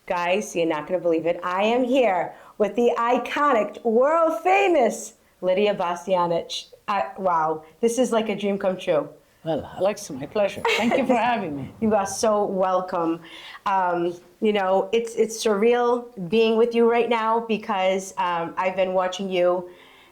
Guys, you're not going to believe it. I am here with the iconic, world-famous Lidia Bastianich. Wow, this is like a dream come true. Well, Alexia, my pleasure. Thank you for having me. You are so welcome. You know, it's surreal being with you right now because I've been watching you,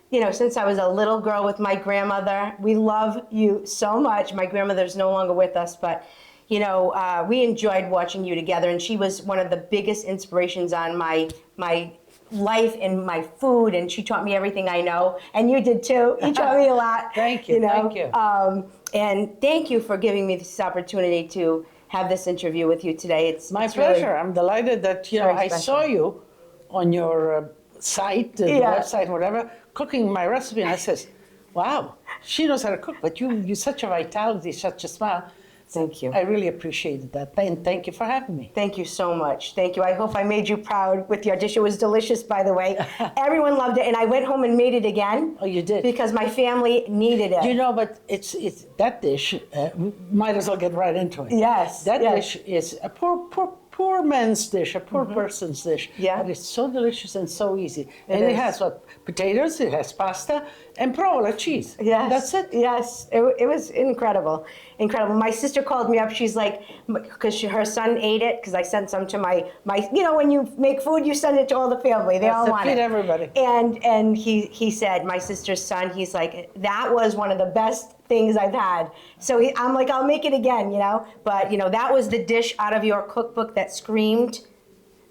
you know, since I was a little girl with my grandmother. We love you so much. My grandmother's no longer with us, but you know, we enjoyed watching you together, and she was one of the biggest inspirations on my life and my food, and she taught me everything I know, and you did too. You taught me a lot. Thank you, know? thank you. And thank you for giving me this opportunity to have this interview with you today. It's my Really, pleasure. I'm delighted that I saw you on your site, the website, whatever, cooking my recipe, and I says, wow, she knows how to cook, but you such a vitality, such a smile. Thank you. I really appreciated that. And thank you for having me. Thank you so much. Thank you. I hope I made you proud with your dish. It was delicious, by the way. Everyone loved it, and I went home and made it again. Oh, you did? Because my family needed it. You know, but it's that dish, might as well get right into it. Yes. That dish is a poor man's dish, a poor person's dish. Yeah. But it's so delicious and so easy. It has potatoes, it has pasta, and provola cheese. Yes. That's it. Yes. It was incredible. Incredible. My sister called me up. She's like, because her son ate it, because I sent some to my, you know, when you make food, you send it to all the family. They all want it. Feed everybody. And he said, my sister's son, he's like, that was one of the best things I've had. So I'm like, I'll make it again, you know. But, you know, that was the dish out of your cookbook that screamed,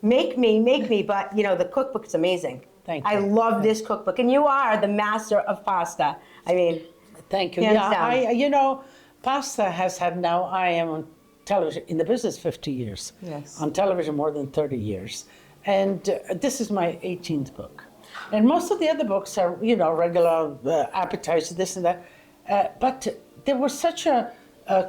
make me. But, you know, the cookbook's amazing. Thank you. I love this cookbook. And you are the master of pasta. I mean, thank you. Yeah, you know, pasta has had now, I am on television, in the business 50 years. Yes. On television more than 30 years. And this is my 18th book. And most of the other books are, you know, regular appetizers, this and that. But there was such a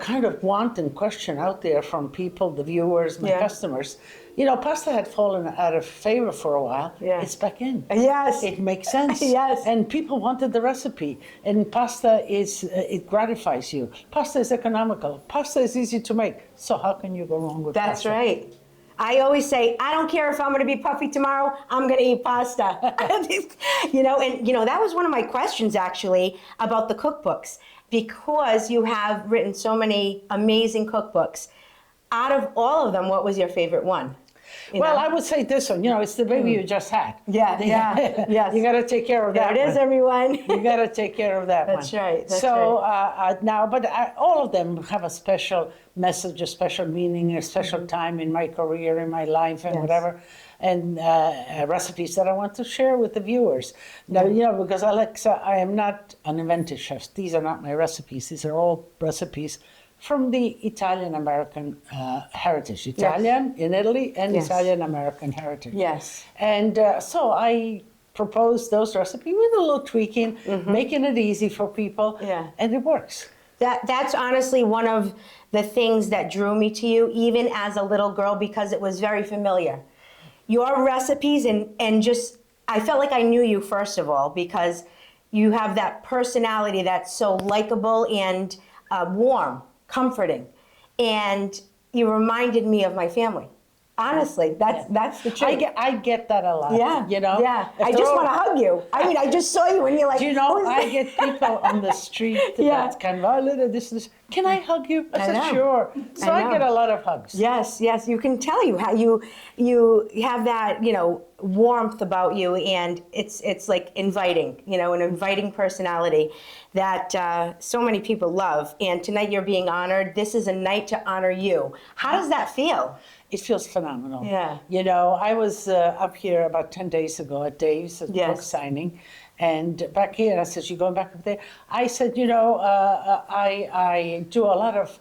kind of wanton question out there from people, the viewers, my customers. You know, pasta had fallen out of favor for a while. Yeah. It's back in. Yes. It makes sense. Yes. And people wanted the recipe. And pasta is, it gratifies you. Pasta is economical. Pasta is easy to make. So how can you go wrong with pasta? That's right. I always say, I don't care if I'm going to be puffy tomorrow, I'm going to eat pasta. You know, and you know, that was one of my questions actually about the cookbooks, because you have written so many amazing cookbooks. Out of all of them, what was your favorite one? Well, I would say this one. You know, it's the baby you just had. Yeah, yes. You got to take care of that. There it is, everyone. You got to take care of that one. That's right. That's so right. now, but all of them have a special message, a special meaning, a special time in my career, in my life, and whatever, and recipes that I want to share with the viewers. Now, you know, because Alexia, I am not an inventive chef. These are not my recipes. These are all recipes from the Italian-American heritage. Italian in Italy and Italian-American heritage. Yes. And so I proposed those recipes with a little tweaking, making it easy for people, and it works. That's honestly one of the things that drew me to you, even as a little girl, because it was very familiar. Your recipes and just, I felt like I knew you first of all, because you have that personality that's so likable and warm, comforting, and you reminded me of my family. Honestly, that's the truth. I get that a lot. Yeah, you know. Yeah, I just want to hug you. I mean, I just saw you and you're like, do you know? I get people on the street that's kind of, oh, Lidia, this. Can I hug you? I said, sure. So I get a lot of hugs. Yes, yes. You can tell you how you have that, you know, warmth about you, and it's like inviting, you know, an inviting personality that so many people love. And tonight you're being honored. This is a night to honor you. How does that feel? It feels phenomenal. Yeah. You know, I was up here about 10 days ago at Dave's book signing. And back here, I said, you going back up there? I said, you know, I do a lot of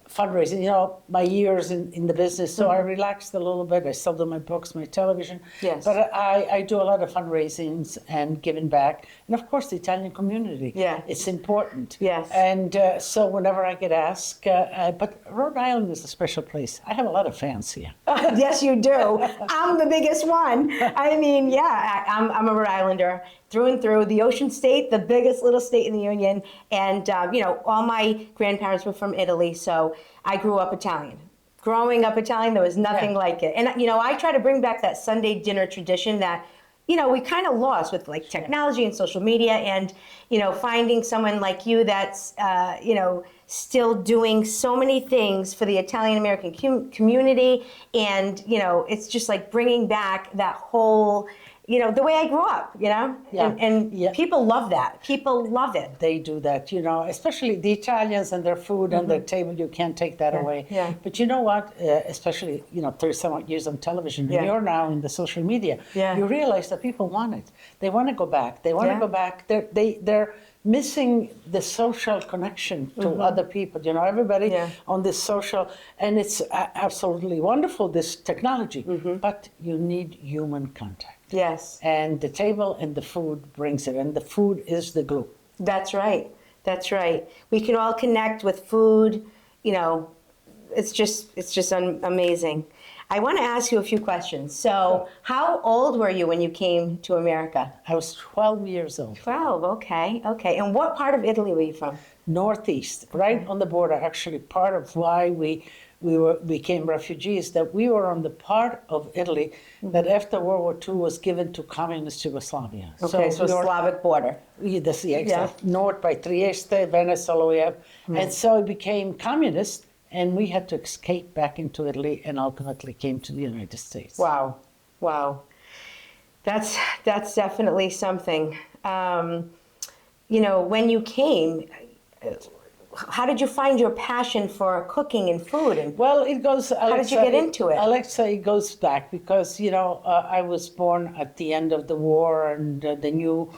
fundraising, you know, my years in the business, so I relaxed a little bit. I still do my books, my television. Yes. But I do a lot of fundraisings and giving back. And of course, the Italian community. Yeah. It's important. Yes. And so whenever I get asked, but Rhode Island is a special place. I have a lot of fans here. Yes, you do. I'm the biggest one. I mean, yeah, I'm a Rhode Islander through and through. The Ocean State, the biggest little state in the Union. And, you know, all my grandparents were from Italy, so I grew up Italian. growing up Italian, there was nothing like it. And, you know, I try to bring back that Sunday dinner tradition that, you know, we kind of lost with like technology and social media, and, you know, finding someone like you that's, you know, still doing so many things for the Italian American community. And, you know, it's just like bringing back that whole, you know, the way I grew up, you know, and people love that. People love it. They do that, you know, especially the Italians and their food and their table. You can't take that away. Yeah. But you know what? Especially, you know, 30-some years on television, and you're now in the social media. You realize that people want it. They want to go back. They want to go back. They're missing the social connection to other people. You know, everybody on this social, and it's absolutely wonderful, this technology. But you need human contact. Yes. And the table and the food brings it, and the food is the glue. That's right. That's right. We can all connect with food. You know, it's just amazing. I want to ask you a few questions. So, how old were you when you came to America? I was 12 years old. 12. Okay. Okay. And what part of Italy were you from? Northeast, right on the border. Actually, part of why we became refugees, that we were on the part of Italy that after World War II was given to communist Yugoslavia. Okay, so Slavic border. That's the exact north by Trieste, Venice, all the way up. And so it became communist, and we had to escape back into Italy and ultimately came to the United States. Wow, wow. That's definitely something. You know, when you came, how did you find your passion for cooking and food? And well, it goes. Alexia, how did you get into it? Alexia, it goes back because, you know, I was born at the end of the war and the new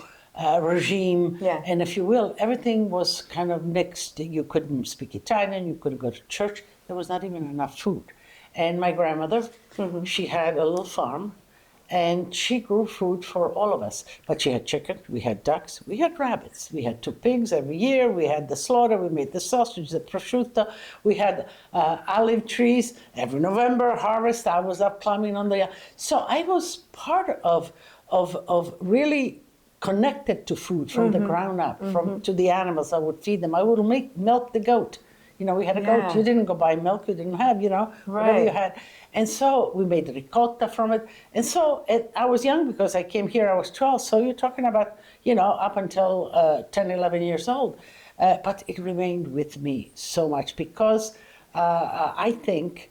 regime. And if you will, everything was kind of mixed. You couldn't speak Italian, you couldn't go to church. There was not even enough food. And my grandmother, she had a little farm, and she grew food for all of us. But she had chicken, we had ducks, we had rabbits, we had 2 pigs every year, we had the slaughter, we made the sausage, the prosciutto, we had olive trees. Every November harvest, I was up climbing on the... So I was part of really connected to food from the ground up, to the animals. I would feed them. I would milk the goat. You know, we had a goat. You didn't go buy milk. You didn't have, you know, whatever you had. And so we made ricotta from it. And so I was young because I came here, I was 12. So you're talking about, you know, up until 10, 11 years old. But it remained with me so much because I think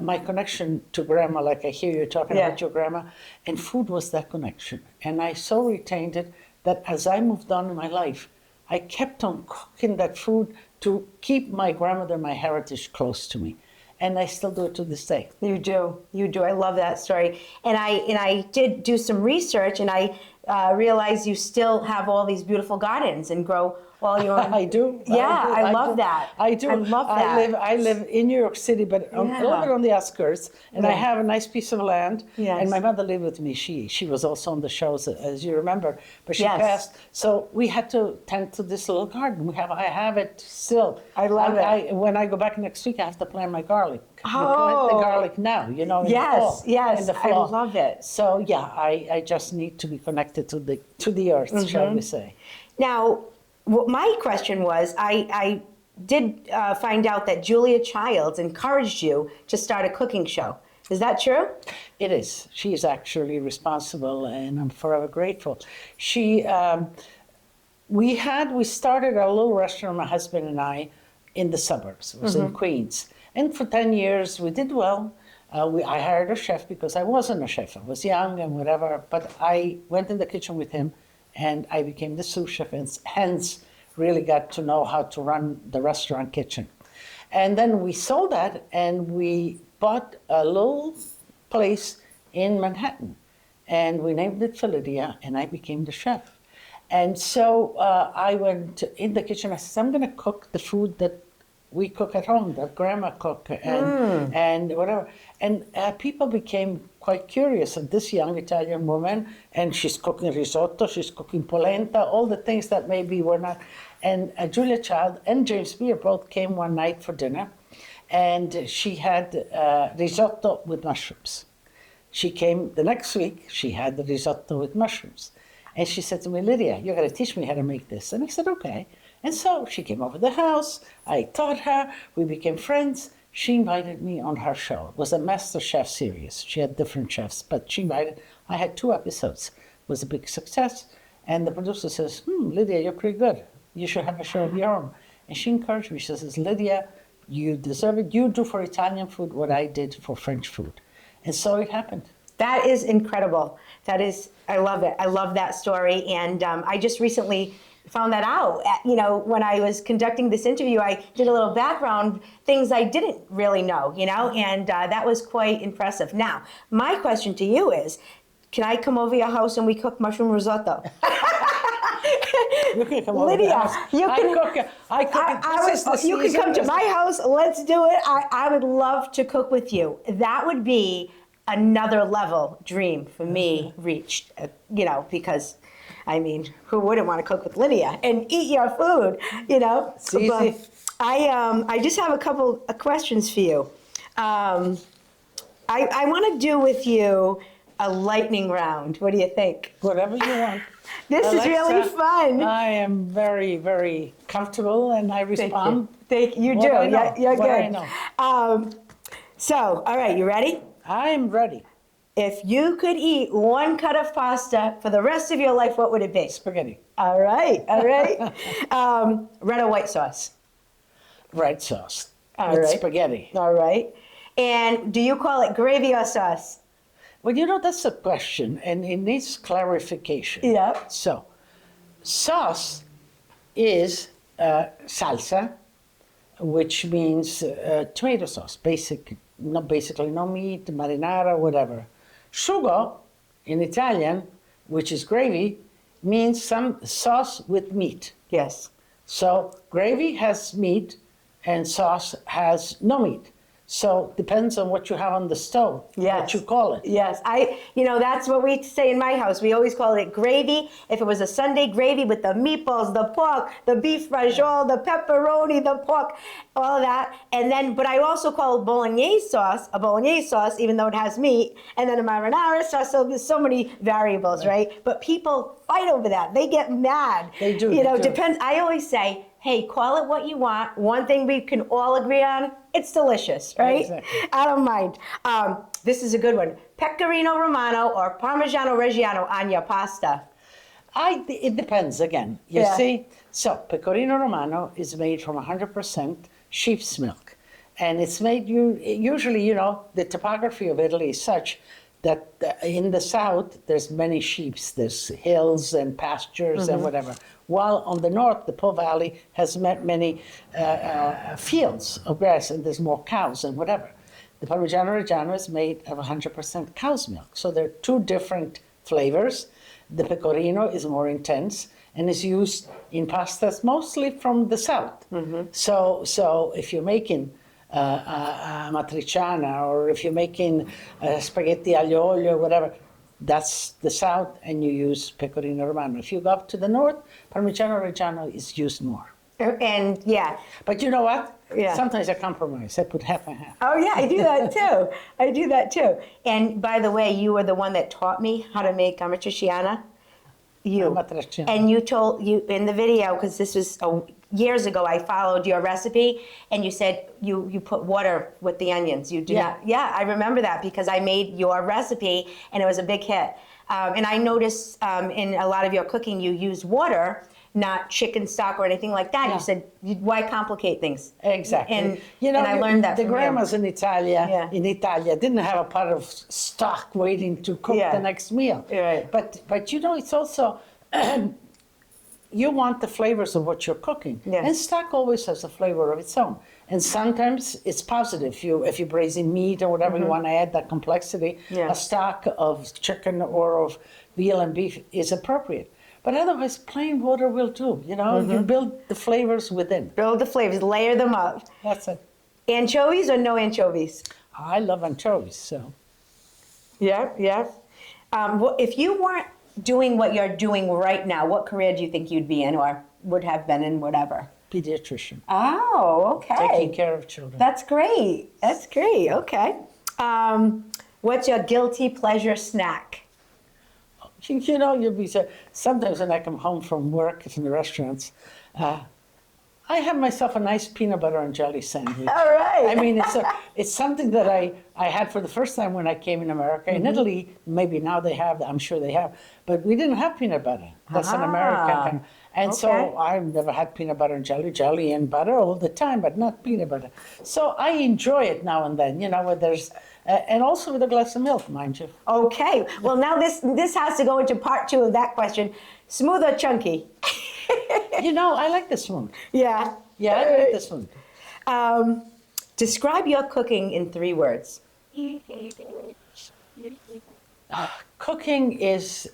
my connection to grandma, like I hear you talking about your grandma, and food was that connection. And I so retained it that as I moved on in my life, I kept on cooking that food to keep my grandmother, my heritage close to me. And I still do it to this day. You do. You do. I love that story. And I did do some research, and I realized you still have all these beautiful gardens and grow all your own. I do. Yeah, I love do. that. I do. I love that. I live in New York City, but a little bit on the outskirts, and I have a nice piece of land. And my mother lived with me. She was also on the shows, as you remember, but she passed. So we had to tend to this little garden. I have it still. I love it. When I go back next week, I have to plant my garlic. You plant the garlic now, you know. In the fall, in the fall. I love it. So yeah, I just need to be connected to the earth, shall we say? Now, what my question was, I did find out that Julia Childs encouraged you to start a cooking show. Is that true? It is. She is actually responsible, and I'm forever grateful. We started a little restaurant, my husband and I, in the suburbs. It was in Queens. And for 10 years, we did well. I hired a chef because I wasn't a chef. I was young and whatever, but I went in the kitchen with him, and I became the sous chef, and hence really got to know how to run the restaurant kitchen. And then we sold that, and we bought a little place in Manhattan, and we named it for Lidia, and I became the chef. And so I went in the kitchen. I said, I'm going to cook the food that we cook at home, that grandma cook, and whatever. And people became quite curious of this young Italian woman, and she's cooking risotto, she's cooking polenta, all the things that maybe were not. And Julia Child and James Beer both came one night for dinner, and she had risotto with mushrooms. She came the next week, she had the risotto with mushrooms. And she said to me, Lidia, you're going to teach me how to make this. And I said, okay. And so she came over the house, I taught her, we became friends. She invited me on her show. It was a Master Chef series. She had different chefs, but she invited. I had 2 episodes. It was a big success. And the producer says, Lydia, you're pretty good. You should have a show of your own. And she encouraged me. She says, Lydia, you deserve it. You do for Italian food what I did for French food. And so it happened. That is incredible. That is, I love it. I love that story. And I just recently found that out. You know, when I was conducting this interview, I did a little background, things I didn't really know, you know, and that was quite impressive. Now, my question to you is, can I come over your house and we cook mushroom risotto? You can come over Lydia, the house. you can I cook it. you can come to my house. Let's do it. I would love to cook with you. That would be another level dream for me reached, you know, because I mean, who wouldn't want to cook with Lydia and eat your food, you know? It's easy. But I just have a couple of questions for you. I want to do with you a lightning round. What do you think? Whatever you want. This is really fun. I am very, very comfortable, and I respond. Thank you. You What do. I know. You're What I good. know. So, all right, you ready? I am ready. If you could eat one cut of pasta for the rest of your life, what would it be? Spaghetti. All right, all right. Red or white sauce? Red sauce. All with right. spaghetti. All right. And do you call it gravy or sauce? Well, you know, that's a question, and it needs clarification. Yeah. So, sauce is salsa, which means tomato sauce, basically no meat, marinara, whatever. Sugo, in Italian, which is gravy, means some sauce with meat. Yes. So gravy has meat and sauce has no meat. So depends on what you have on the stove, Yes. what you call it. Yes, you know, that's what we say in my house. We always call it gravy. If it was a Sunday, gravy with the meatballs, the pork, the beef rajol, the pepperoni, the pork, all of that. And then, but I also call it bolognese sauce, a bolognese sauce, even though it has meat, and then a marinara sauce. So there's so many variables, right? But people fight over that. They get mad. They do. You know, they do. depends. I always say, hey, call it what you want. One thing we can all agree on, it's delicious, right? Exactly. I don't mind. This is a good one. Pecorino Romano or Parmigiano Reggiano on your pasta? It depends again. You Yeah. see, so Pecorino Romano is made from 100% sheep's milk, and it's made usually, you know, the topography of Italy is such that in the south there's many sheep, there's hills and pastures and whatever. While on the north, the Po Valley has many fields of grass, and there's more cows and whatever. The Parmigiano Reggiano is made of 100% cow's milk, so there are 2 different flavors. The pecorino is more intense and is used in pastas mostly from the south. So if you're making matriciana, or if you're making spaghetti aglio olio or whatever, that's the south, and you use pecorino romano. If you go up to the north, Parmigiano Reggiano is used more. And yeah. But you know what? Yeah. Sometimes I compromise. I put half and half. Oh yeah, I do that too. I do that too. And by the way, you were the one that taught me how to make matriciana. You. Matriciana. And you told you in the video, because this was years ago, I followed your recipe, and you said you put water with the onions. You do not. Yeah, I remember that because I made your recipe and it was a big hit. And I noticed in a lot of your cooking, you use water, not chicken stock or anything like that. Yeah. You said, why complicate things? Exactly. And you know, and I learned that the from grandmas you. in Italia didn't have a pot of stock waiting to cook Yeah. the next meal. Right. But you know, it's also you want the flavors of what you're cooking, Yeah. and stock always has a flavor of its own. And sometimes it's positive. If you're braising meat or whatever you want to add that complexity, Yeah. a stock of chicken or of veal and beef is appropriate. But otherwise, plain water will do. You know, you build the flavors within. Build the flavors, layer them up. That's it. Anchovies or no anchovies? I love anchovies, so. Yeah, yeah. If you weren't doing what you're doing right now, what career do you think you'd be in or would have been in, whatever? Pediatrician. Oh, okay. Taking care of children. That's great. That's great. Okay. What's your guilty pleasure snack? You know, you'll be sometimes when I come home from work in the restaurants, I have myself a nice peanut butter and jelly sandwich. All right. I mean, it's something that I had for the first time when I came in America. In Italy, maybe now they have, I'm sure they have, but we didn't have peanut butter. That's an American thing. And so I've never had peanut butter and jelly and butter all the time, but not peanut butter. So I enjoy it now and then, you know, where there's, and also with a glass of milk, mind you. Okay. Well, now this has to go into part 2 of that question. Smooth or chunky? You know, I like this one. Yeah. Yeah, I like this one. Describe your cooking in 3 words. Cooking is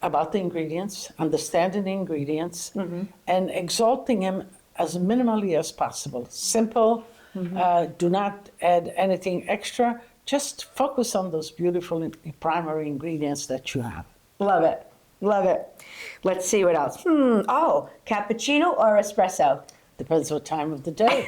about the ingredients, understanding the ingredients, and exalting them as minimally as possible. Simple, do not add anything extra, just focus on those beautiful primary ingredients that you have. Love it. Love it. Let's see what else. Oh, cappuccino or espresso? Depends what time of the day.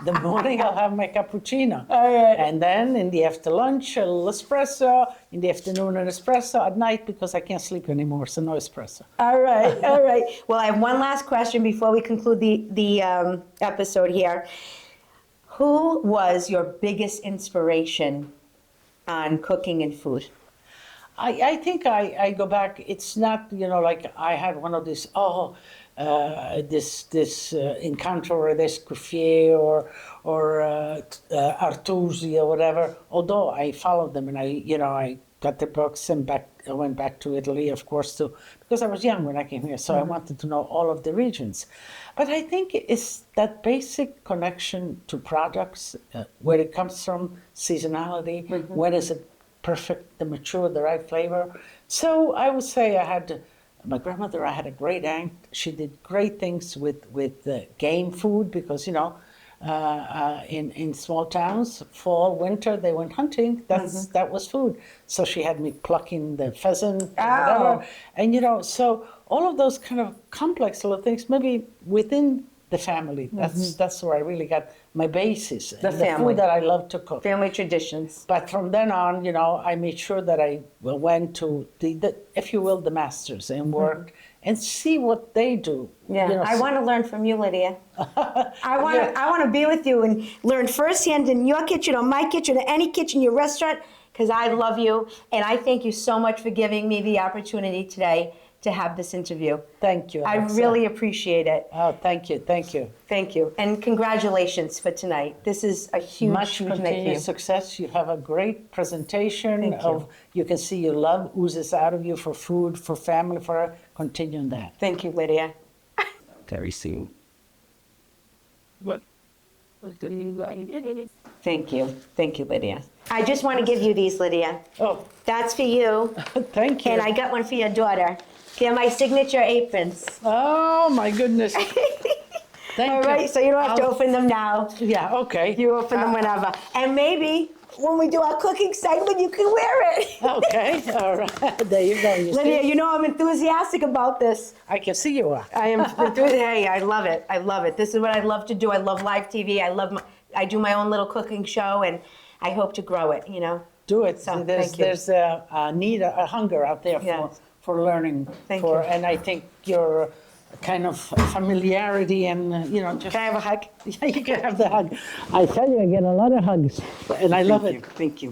The morning I'll have my cappuccino. All right. And then in the after lunch, a little espresso. In the afternoon, an espresso. At night, because I can't sleep anymore, so no espresso. All right. All right. Well, I have one last question before we conclude the episode here. Who was your biggest inspiration on cooking and food? I think I go back. It's not, you know, like I had one of these, this encounter or this Escoffier or Artusi or whatever. Although I followed them and I got the books and I went back to Italy, of course, because I was young when I came here, so I wanted to know all of the regions. But I think it's that basic connection to products, where it comes from, seasonality, when is it perfect, the mature, the right flavor. So I would say my grandmother, I had a great aunt. She did great things with game food because, you know, in small towns, fall, winter, they went hunting. That was food. So she had me plucking the pheasant, whatever. And, you know, so all of those kind of complex little things, maybe within the family. That's where I really got my basis. The family. Food that I love to cook. Family traditions. But from then on, you know, I made sure that I went to the if you will, the masters and worked and see what they do. Yeah, you know, I want to learn from you, Lidia. I want to be with you and learn firsthand in your kitchen or my kitchen or any kitchen, your restaurant, because I love you and I thank you so much for giving me the opportunity today to have this interview. Thank you, Alexia. I really appreciate it. Oh, thank you. Thank you. And congratulations for tonight. This is a huge night for you. Continued success. You have a great presentation. Thank you can see your love oozes out of you for food, for family, for continuing that. Thank you, Lidia. Very soon. What? Thank you. Thank you, Lidia. I just want to give you these, Lidia. Oh, That's for you. thank you. And I got one for your daughter. They're my signature aprons. Oh, my goodness. Thank All you. right, so you don't have to open them now. Yeah, okay. You open them whenever. And maybe when we do our cooking segment, you can wear it. Okay, all right. There you go. You Lydia, see? you know I'm enthusiastic about this. I can see you are. I am enthusiastic. Hey, I love it. I love it. This is what I love to do. I love live TV. I do my own little cooking show, and I hope to grow it, you know. Do it. So, There's thank you. a need, a hunger out there Yes. for learning. Thank you. And I think your kind of familiarity and, you know, just... Can I have a hug? Yeah, you can have the hug. I tell you, I get a lot of hugs, and I love it. Thank you.